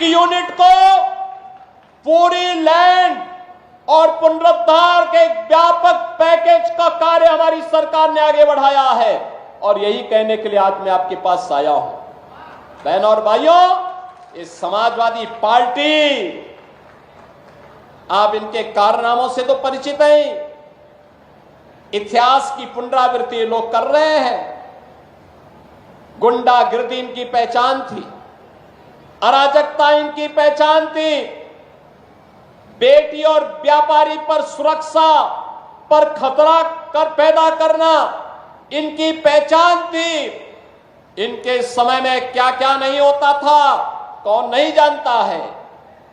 Unit को पूरी land और पुनरुद्धार के एक व्यापक पैकेज का कार्य हमारी सरकार ने आगे बढ़ाया है। और यही कहने के लिए आज मैं आपके पास आया हूं। बहनों और भाइयों, इस समाजवादी पार्टी, आप इनके कारनामों से तो परिचित हैं। इतिहास की पुनरावृत्ति लोग कर रहे हैं। गुंडागिर्दी इनकी पहचान थी, अराजकता इनकी पहचान थी, बेटी और व्यापारी पर सुरक्षा पर खतरा पैदा करना इनकी पहचान थी। इनके समय में क्या क्या नहीं होता था, कौन नहीं जानता है।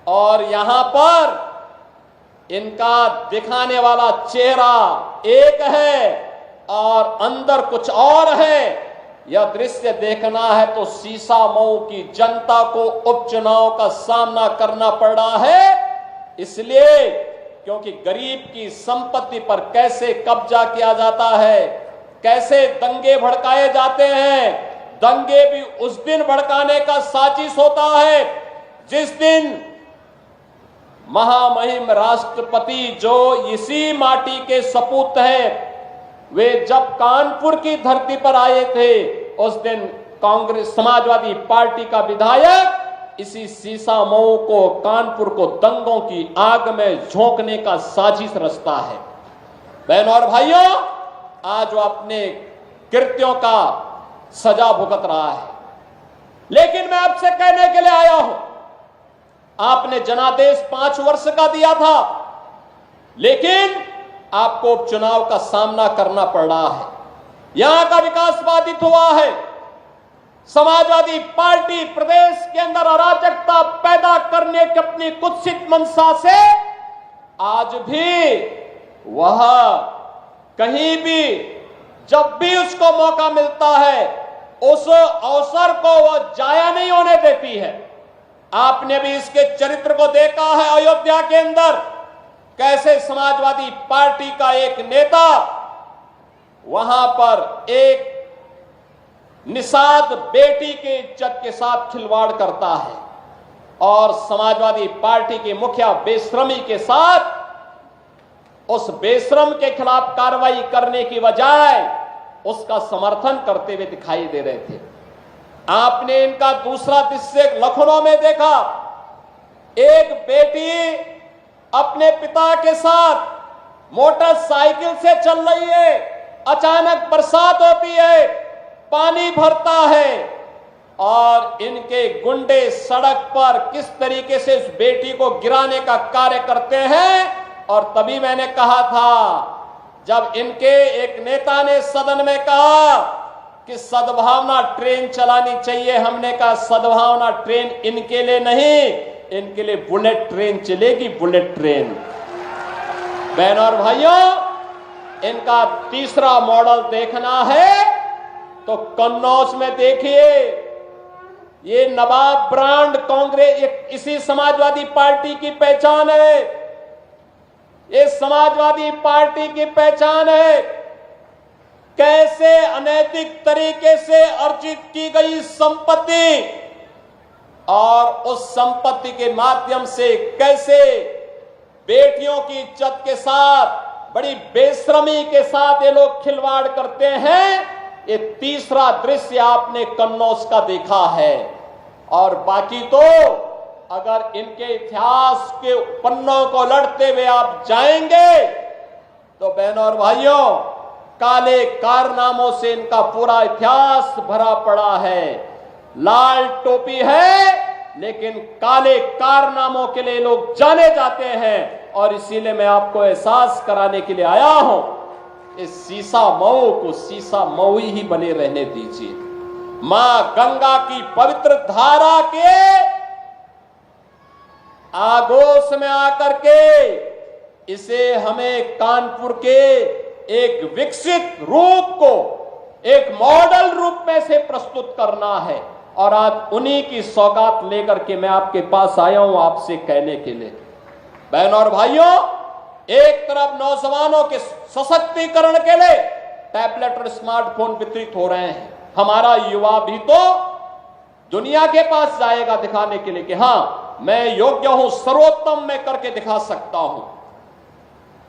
और यहां पर इनका दिखाने वाला चेहरा एक है और अंदर कुछ और है। यह दृश्य देखना है तो सीसामऊ की जनता को उपचुनाव का सामना करना पड़ रहा है। इसलिए क्योंकि गरीब की संपत्ति पर कैसे कब्जा किया जाता है, कैसे दंगे भड़काए जाते हैं। दंगे भी उस दिन भड़काने का साजिश होता है जिस दिन महामहिम राष्ट्रपति, जो इसी माटी के सपूत हैं, वे जब कानपुर की धरती पर आए थे, उस दिन कांग्रेस समाजवादी पार्टी का विधायक इसी सीसामऊ को, कानपुर को दंगों की आग में झोंकने का साजिश रचता है। बहनों और भाइयों, आज वो अपने कृत्यों का सजा भुगत रहा है। लेकिन मैं आपसे कहने के लिए आया हूं, आपने जनादेश 5 वर्ष का दिया था, लेकिन आपको उपचुनाव का सामना करना पड़ रहा है। यहां का विकास बाधित हुआ है। समाजवादी पार्टी प्रदेश के अंदर अराजकता पैदा करने की अपनी कुत्सित मंशा से आज भी वह कहीं भी, जब भी उसको मौका मिलता है, उस अवसर को वह जाया नहीं होने देती है। आपने भी इसके चरित्र को देखा है अयोध्या के अंदर, कैसे समाजवादी पार्टी का एक नेता वहां पर एक निषाद बेटी के इज्जत के साथ खिलवाड़ करता है और समाजवादी पार्टी के मुखिया बेशर्मी के साथ उस बेशरम के खिलाफ कार्रवाई करने की बजाय उसका समर्थन करते हुए दिखाई दे रहे थे। आपने इनका दूसरा दृश्य लखनऊ में देखा। एक बेटी अपने पिता के साथ मोटरसाइकिल से चल रही है, अचानक बरसात होती है, पानी भरता है और इनके गुंडे सड़क पर किस तरीके से उस बेटी को गिराने का कार्य करते हैं। और तभी मैंने कहा था, जब इनके एक नेता ने सदन में कहा कि सद्भावना ट्रेन चलानी चाहिए, हमने कहा सद्भावना ट्रेन इनके लिए नहीं, इनके लिए बुलेट ट्रेन चलेगी, बुलेट ट्रेन। बहनों और भाइयों, इनका तीसरा मॉडल देखना है तो कन्नौज में देखिए, ये नवाब ब्रांड कांग्रेस इसी समाजवादी पार्टी की पहचान है। ये समाजवादी पार्टी की पहचान है। कैसे अनैतिक तरीके से अर्जित की गई संपत्ति और उस संपत्ति के माध्यम से कैसे बेटियों की इज्जत के साथ बड़ी बेशर्मी के साथ ये लोग खिलवाड़ करते हैं। ये तीसरा दृश्य आपने कन्नौज का देखा है। और बाकी तो अगर इनके इतिहास के पन्नों को लड़ते हुए आप जाएंगे तो बहनों और भाइयों, काले कारनामों से इनका पूरा इतिहास भरा पड़ा है। लाल टोपी है लेकिन काले कारनामों के लिए लोग जाने जाते हैं। और इसीलिए मैं आपको एहसास कराने के लिए आया हूं, इस सीसामऊ को सीसामऊ ही बने रहने दीजिए। मां गंगा की पवित्र धारा के आगोश में आकर के इसे हमें कानपुर के एक विकसित रूप को एक मॉडल रूप में से प्रस्तुत करना है। और आज उन्हीं की सौगात लेकर के मैं आपके पास आया हूं आपसे कहने के लिए। बहनों और भाइयों, एक तरफ नौजवानों के सशक्तिकरण के लिए टैबलेट और स्मार्टफोन वितरित हो रहे हैं। हमारा युवा भी तो दुनिया के पास जाएगा दिखाने के लिए कि हां मैं योग्य हूं, सर्वोत्तम मैं करके दिखा सकता हूं,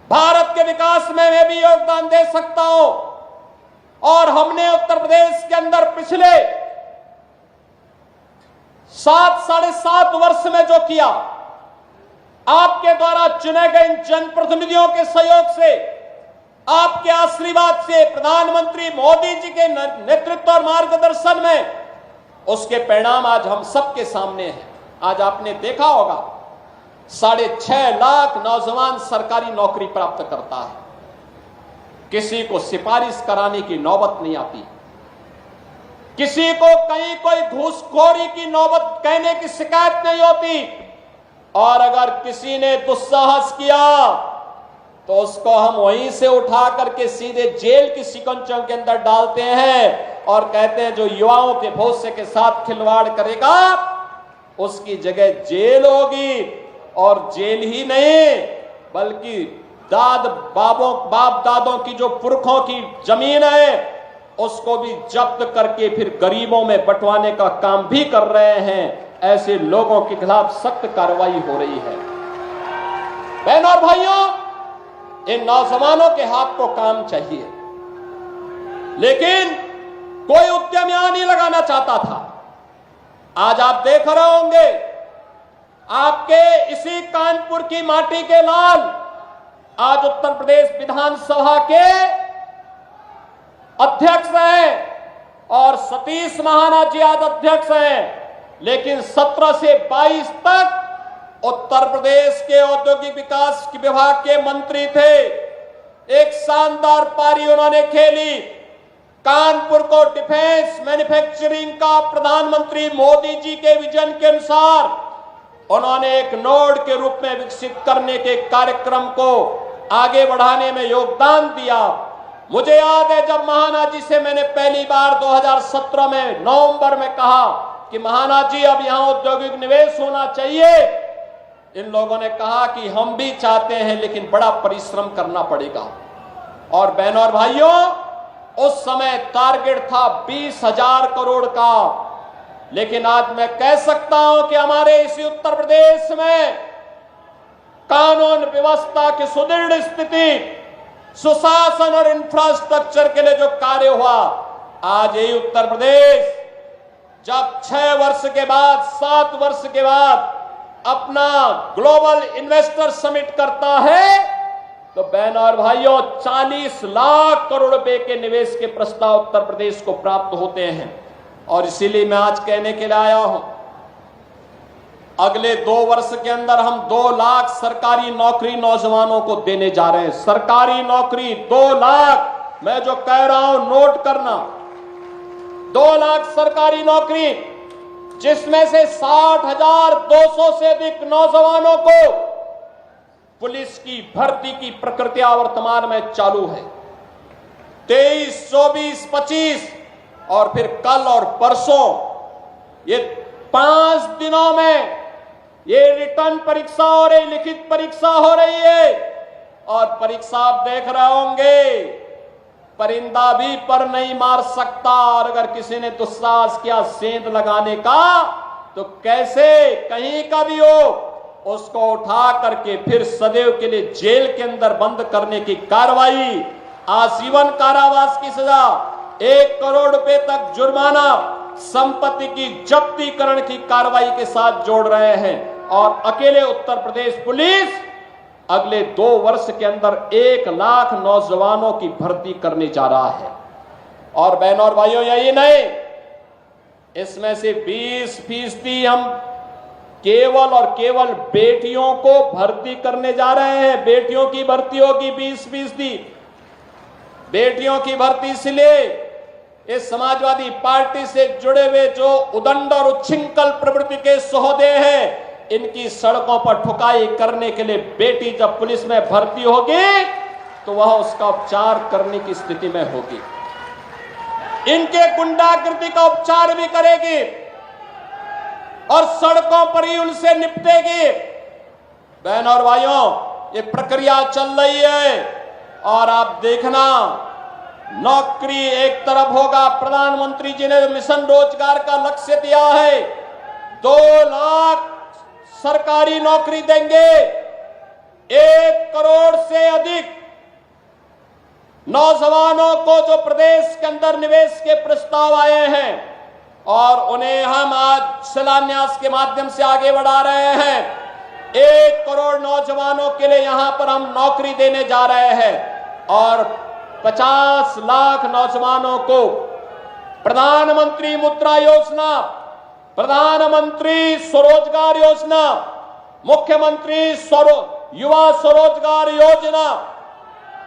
भारत के विकास में मैं भी योगदान दे सकता हूं। और हमने उत्तर प्रदेश के अंदर पिछले 7-7.5 वर्ष में जो किया, आपके द्वारा चुने गए जनप्रतिनिधियों के सहयोग से, आपके आशीर्वाद से, प्रधानमंत्री मोदी जी के नेतृत्व और मार्गदर्शन में, उसके परिणाम आज हम सबके सामने हैं। आज आपने देखा होगा 6.5 लाख नौजवान सरकारी नौकरी प्राप्त करता है, किसी को सिफारिश कराने की नौबत नहीं आती, किसी को कहीं कोई घूसखोरी की नौबत कहने की शिकायत नहीं होती, और अगर किसी ने दुस्साहस किया तो उसको हम वहीं से उठा करके सीधे जेल की शिकंजों के अंदर डालते हैं और कहते हैं जो युवाओं के भविष्य के साथ खिलवाड़ करेगा उसकी जगह जेल होगी। और जेल ही नहीं बल्कि बाप दादों की जो पुरखों की जमीन है उसको भी जब्त करके फिर गरीबों में बंटवाने का काम भी कर रहे हैं। ऐसे लोगों के खिलाफ सख्त कार्रवाई हो रही है। बहनों और भाइयों, इन नौजवानों के हाथ को काम चाहिए, लेकिन कोई उद्यम यहां नहीं लगाना चाहता था। आज आप देख रहे होंगे आपके इसी कानपुर की माटी के लाल आज उत्तर प्रदेश विधानसभा के अध्यक्ष हैं और सतीश महाना जी आज अध्यक्ष हैं, लेकिन 17 से 22 तक उत्तर प्रदेश के औद्योगिक विकास विभाग के मंत्री थे। एक शानदार पारी उन्होंने खेली, कानपुर को डिफेंस मैन्युफैक्चरिंग का प्रधानमंत्री मोदी जी के विजन के अनुसार उन्होंने एक नोड के रूप में विकसित करने के कार्यक्रम को आगे बढ़ाने में योगदान दिया। मुझे याद है जब महाना जी से मैंने पहली बार 2017 में नवंबर में कहा कि महाना जी अब यहां औद्योगिक निवेश होना चाहिए, इन लोगों ने कहा कि हम भी चाहते हैं लेकिन बड़ा परिश्रम करना पड़ेगा। और बहनों और भाइयों, उस समय टारगेट था 20,000 करोड़ का, लेकिन आज मैं कह सकता हूं कि हमारे इसी उत्तर प्रदेश में कानून व्यवस्था की सुदृढ़ स्थिति, सुशासन और इंफ्रास्ट्रक्चर के लिए जो कार्य हुआ, आज यही उत्तर प्रदेश जब 6 वर्ष के बाद 7 वर्ष के बाद अपना ग्लोबल इन्वेस्टर समिट करता है तो बहनों और भाइयों 40 लाख करोड़ रुपए के निवेश के प्रस्ताव उत्तर प्रदेश को प्राप्त होते हैं। और इसीलिए मैं आज कहने के लिए आया हूं, अगले 2 वर्ष के अंदर हम 2 लाख सरकारी नौकरी नौजवानों को देने जा रहे हैं। सरकारी नौकरी 2 लाख, मैं जो कह रहा हूं नोट करना, 2 लाख सरकारी नौकरी, जिसमें से 60,200 से अधिक नौजवानों को पुलिस की भर्ती की प्रक्रिया वर्तमान में चालू है। 23, 24, 25 और फिर कल और परसों ये 5 दिनों में ये रिटर्न परीक्षा हो रही, लिखित परीक्षा हो रही है। और परीक्षा आप देख रहे होंगे, परिंदा भी पर नहीं मार सकता, और अगर किसी ने दुस्साहस किया सेंध लगाने का तो कैसे कहीं का भी हो उसको उठा करके फिर सदैव के लिए जेल के अंदर बंद करने की कार्रवाई, आजीवन कारावास की सजा, 1 करोड़ रुपए तक जुर्माना, संपत्ति की जब्तीकरण की कार्रवाई के साथ जोड़ रहे हैं। और अकेले उत्तर प्रदेश पुलिस अगले 2 वर्ष के अंदर 1 लाख नौजवानों की भर्ती करने जा रहा है। और बहनों और भाइयों, यही नहीं, इसमें से 20% हम केवल और केवल बेटियों को भर्ती करने जा रहे हैं। बेटियों की भर्ती होगी 20%। बेटियों की भर्ती इसलिए इस समाजवादी पार्टी से जुड़े हुए जो उदंड और उच्छृंखल प्रवृत्ति के सौदे हैं, इनकी सड़कों पर ठुकाई करने के लिए बेटी जब पुलिस में भर्ती होगी तो वह उसका उपचार करने की स्थिति में होगी, इनके गुंडागर्दी का उपचार भी करेगी और सड़कों पर ही उनसे निपटेगी। बहनों और भाइयों, ये प्रक्रिया चल रही है और आप देखना नौकरी एक तरफ होगा, प्रधानमंत्री जी ने मिशन रोजगार का लक्ष्य दिया है, 2 लाख सरकारी नौकरी देंगे, 1 करोड़ से अधिक नौजवानों को जो प्रदेश के अंदर निवेश के प्रस्ताव आए हैं और उन्हें हम आज शिलान्यास के माध्यम से आगे बढ़ा रहे हैं। 1 करोड़ नौजवानों के लिए यहां पर हम नौकरी देने जा रहे हैं और 50 लाख नौजवानों को प्रधानमंत्री मुद्रा योजना, प्रधानमंत्री स्वरोजगार योजना, मुख्यमंत्री युवा स्वरोजगार योजना,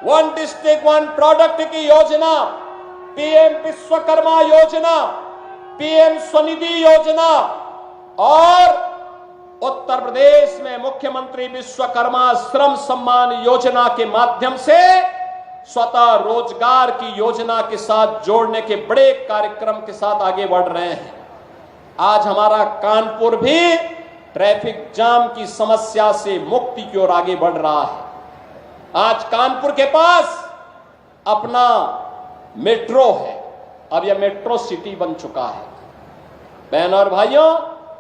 1 डिस्ट्रिक्ट 1 प्रोडक्ट की योजना, पीएम विश्वकर्मा योजना, पीएम स्वनिधि योजना और उत्तर प्रदेश में मुख्यमंत्री विश्वकर्मा श्रम सम्मान योजना के माध्यम से स्वतः रोजगार की योजना के साथ जोड़ने के बड़े कार्यक्रम के साथ आगे बढ़ रहे हैं। आज हमारा कानपुर भी ट्रैफिक जाम की समस्या से मुक्ति की ओर आगे बढ़ रहा है। आज कानपुर के पास अपना मेट्रो है, अब यह मेट्रो सिटी बन चुका है। बहनों और भाइयों,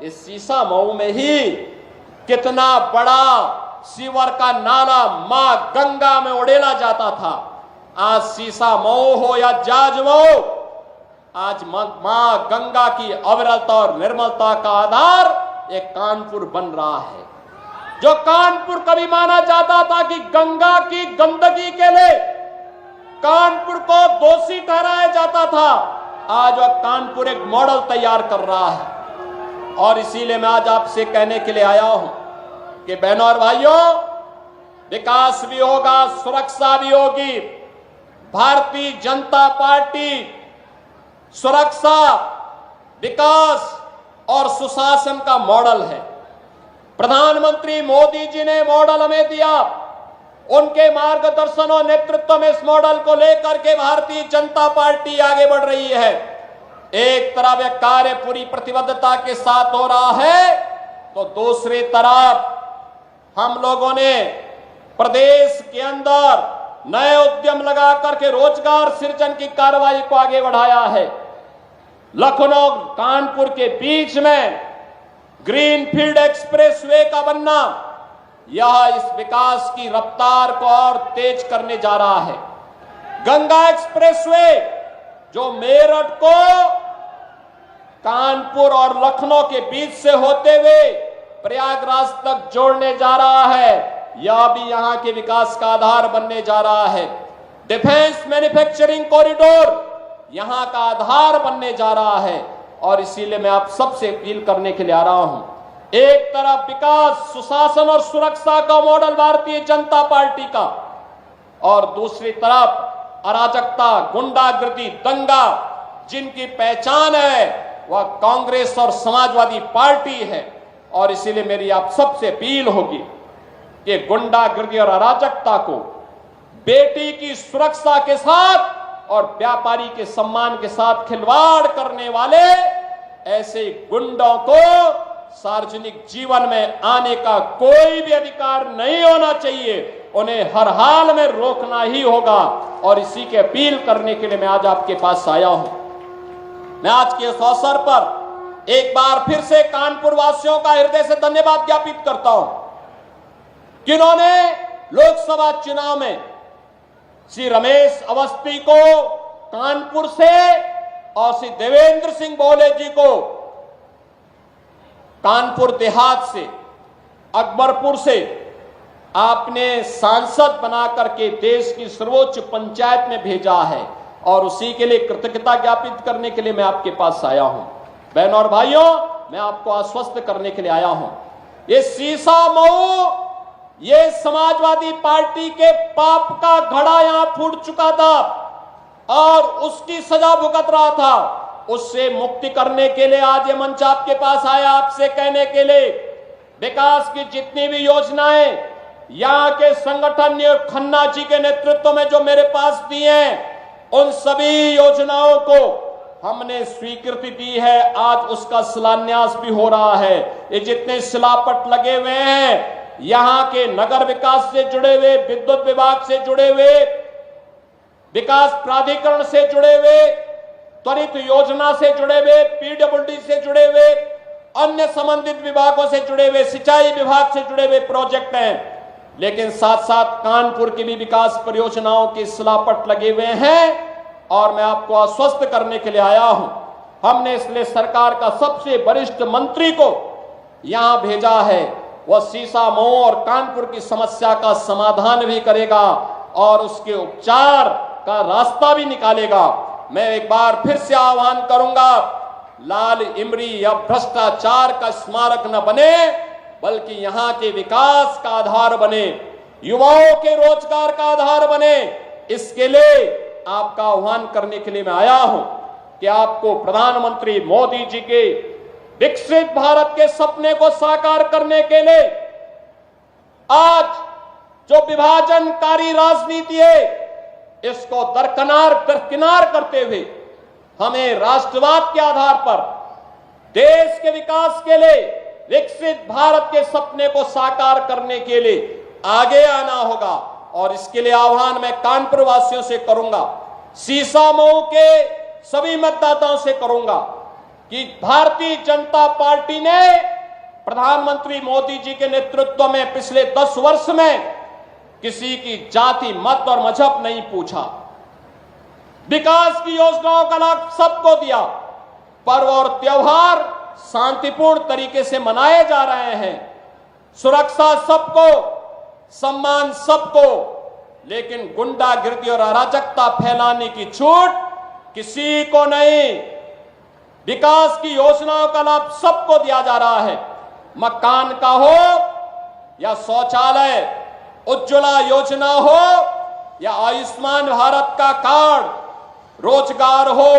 इस सीसा मऊ में ही कितना बड़ा सीवर का नाला मां गंगा में उड़ेला जाता था। आज सीसा मऊ हो या जाज मऊ, आज मां गंगा की अविरलता और निर्मलता का आधार एक कानपुर बन रहा है। जो कानपुर कभी माना जाता था कि गंगा की गंदगी के लिए कानपुर को दोषी ठहराया जाता था, आज वह कानपुर एक मॉडल तैयार कर रहा है। और इसीलिए मैं आज आपसे कहने के लिए आया हूं कि बहनों और भाइयों, विकास भी होगा, सुरक्षा भी होगी। भारतीय जनता पार्टी सुरक्षा, विकास और सुशासन का मॉडल है। प्रधानमंत्री मोदी जी ने मॉडल हमें दिया, उनके मार्गदर्शन और नेतृत्व में इस मॉडल को लेकर के भारतीय जनता पार्टी आगे बढ़ रही है। एक तरफ यह कार्य पूरी प्रतिबद्धता के साथ हो रहा है, तो दूसरी तरफ हम लोगों ने प्रदेश के अंदर नए उद्यम लगा करके रोजगार सृजन की कार्रवाई को आगे बढ़ाया है। लखनऊ कानपुर के बीच में ग्रीनफील्ड एक्सप्रेसवे का बनना, यह इस विकास की रफ्तार को और तेज करने जा रहा है। गंगा एक्सप्रेसवे जो मेरठ को कानपुर और लखनऊ के बीच से होते हुए प्रयागराज तक जोड़ने जा रहा है, यह भी यहां के विकास का आधार बनने जा रहा है। डिफेंस मैन्युफैक्चरिंग कॉरिडोर यहां का आधार बनने जा रहा है। और इसीलिए मैं आप सबसे अपील करने के लिए आ रहा हूं, एक तरफ विकास, सुशासन और सुरक्षा का मॉडल भारतीय जनता पार्टी का, और दूसरी तरफ अराजकता, गुंडागर्दी, दंगा जिनकी पहचान है वह कांग्रेस और समाजवादी पार्टी है। और इसीलिए मेरी आप सबसे अपील होगी कि गुंडागर्दी और अराजकता को बेटी की सुरक्षा के साथ और व्यापारी के सम्मान के साथ खिलवाड़ करने वाले ऐसे गुंडों को सार्वजनिक जीवन में आने का कोई भी अधिकार नहीं होना चाहिए। उन्हें हर हाल में रोकना ही होगा। और इसी के अपील करने के लिए मैं आज आपके पास आया हूं। मैं आज के इस अवसर पर एक बार फिर से कानपुर वासियों का हृदय से धन्यवाद ज्ञापित करता हूं, जिन्होंने लोकसभा चुनाव में श्री रमेश अवस्थी को कानपुर से और श्री देवेंद्र सिंह बोले जी को कानपुर देहात से, अकबरपुर से आपने सांसद बना करके देश की सर्वोच्च पंचायत में भेजा है। और उसी के लिए कृतज्ञता ज्ञापित करने के लिए मैं आपके पास आया हूं। बहनों और भाइयों, मैं आपको आश्वस्त करने के लिए आया हूं, ये सीसा मऊ, ये समाजवादी पार्टी के पाप का घड़ा यहां फूट चुका था और उसकी सजा भुगत रहा था। उससे मुक्ति करने के लिए आज ये मंच आपके पास आया, आपसे कहने के लिए विकास की जितनी भी योजनाएं यहां के संगठन ने खन्ना जी के नेतृत्व में जो मेरे पास दी हैं, उन सभी योजनाओं को हमने स्वीकृति दी है। आज उसका शिलान्यास भी हो रहा है। ये जितने शिलापट लगे हुए हैं, यहाँ के नगर विकास से जुड़े हुए, विद्युत विभाग से जुड़े हुए, विकास प्राधिकरण से जुड़े हुए, त्वरित योजना से जुड़े हुए, पीडब्ल्यूडी से जुड़े हुए, अन्य संबंधित विभागों से जुड़े हुए, सिंचाई विभाग से जुड़े हुए प्रोजेक्ट हैं। लेकिन साथ साथ कानपुर की भी विकास परियोजनाओं की सिलापट लगे हुए हैं और मैं आपको आश्वस्त करने के लिए आया हूं। हमने इसलिए सरकार का सबसे वरिष्ठ मंत्री को यहां भेजा है। वह सीसामऊ और कानपुर की समस्या का समाधान भी करेगा और उसके उपचार का रास्ता भी निकालेगा। मैं एक बार फिर से आह्वान करूंगा, लाल इमली या भ्रष्टाचार का स्मारक न बने, बल्कि यहां के विकास का आधार बने, युवाओं के रोजगार का आधार बने। इसके लिए आपका आह्वान करने के लिए मैं आया हूं कि आपको प्रधानमंत्री मोदी जी के विकसित भारत के सपने को साकार करने के लिए आज जो विभाजनकारी राजनीति है, इसको दरकिनार करते हुए हमें राष्ट्रवाद के आधार पर देश के विकास के लिए, विकसित भारत के सपने को साकार करने के लिए आगे आना होगा। और इसके लिए आह्वान मैं कानपुर वासियों से करूंगा, सीसामऊ के सभी मतदाताओं से करूंगा कि भारतीय जनता पार्टी ने प्रधानमंत्री मोदी जी के नेतृत्व में पिछले 10 वर्ष में किसी की जाति, मत और मजहब नहीं पूछा। विकास की योजनाओं का लाभ सबको दिया। पर्व और त्योहार शांतिपूर्ण तरीके से मनाए जा रहे हैं। सुरक्षा सबको, सम्मान सबको, लेकिन गुंडागिर्दी और अराजकता फैलाने की छूट किसी को नहीं। विकास की योजनाओं का लाभ सबको दिया जा रहा है। मकान का हो या शौचालय, उज्ज्वला योजना हो या आयुष्मान भारत का कार्ड, रोजगार हो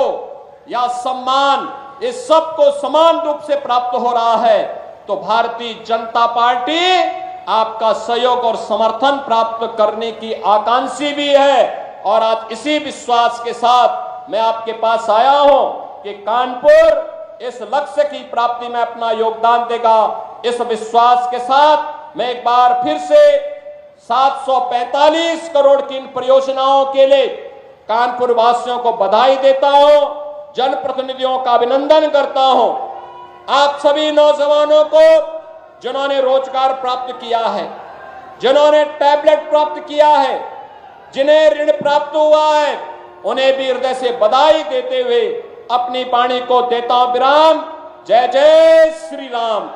या सम्मान, इस सबको समान रूप से प्राप्त हो रहा है। तो भारतीय जनता पार्टी आपका सहयोग और समर्थन प्राप्त करने की आकांक्षी भी है। और आज इसी विश्वास के साथ मैं आपके पास आया हूं कि कानपुर इस लक्ष्य की प्राप्ति में अपना योगदान देगा। इस विश्वास के साथ मैं एक बार फिर से 745 करोड़ की इन परियोजनाओं के लिए कानपुर वासियों को बधाई देता हूं, जनप्रतिनिधियों का अभिनंदन करता हूं। आप सभी नौजवानों को जिन्होंने रोजगार प्राप्त किया है, जिन्होंने टैबलेट प्राप्त किया है, जिन्हें ऋण प्राप्त हुआ है, उन्हें भी हृदय से बधाई देते हुए अपनी वाणी को देता हूं विराम। जय जय श्री राम।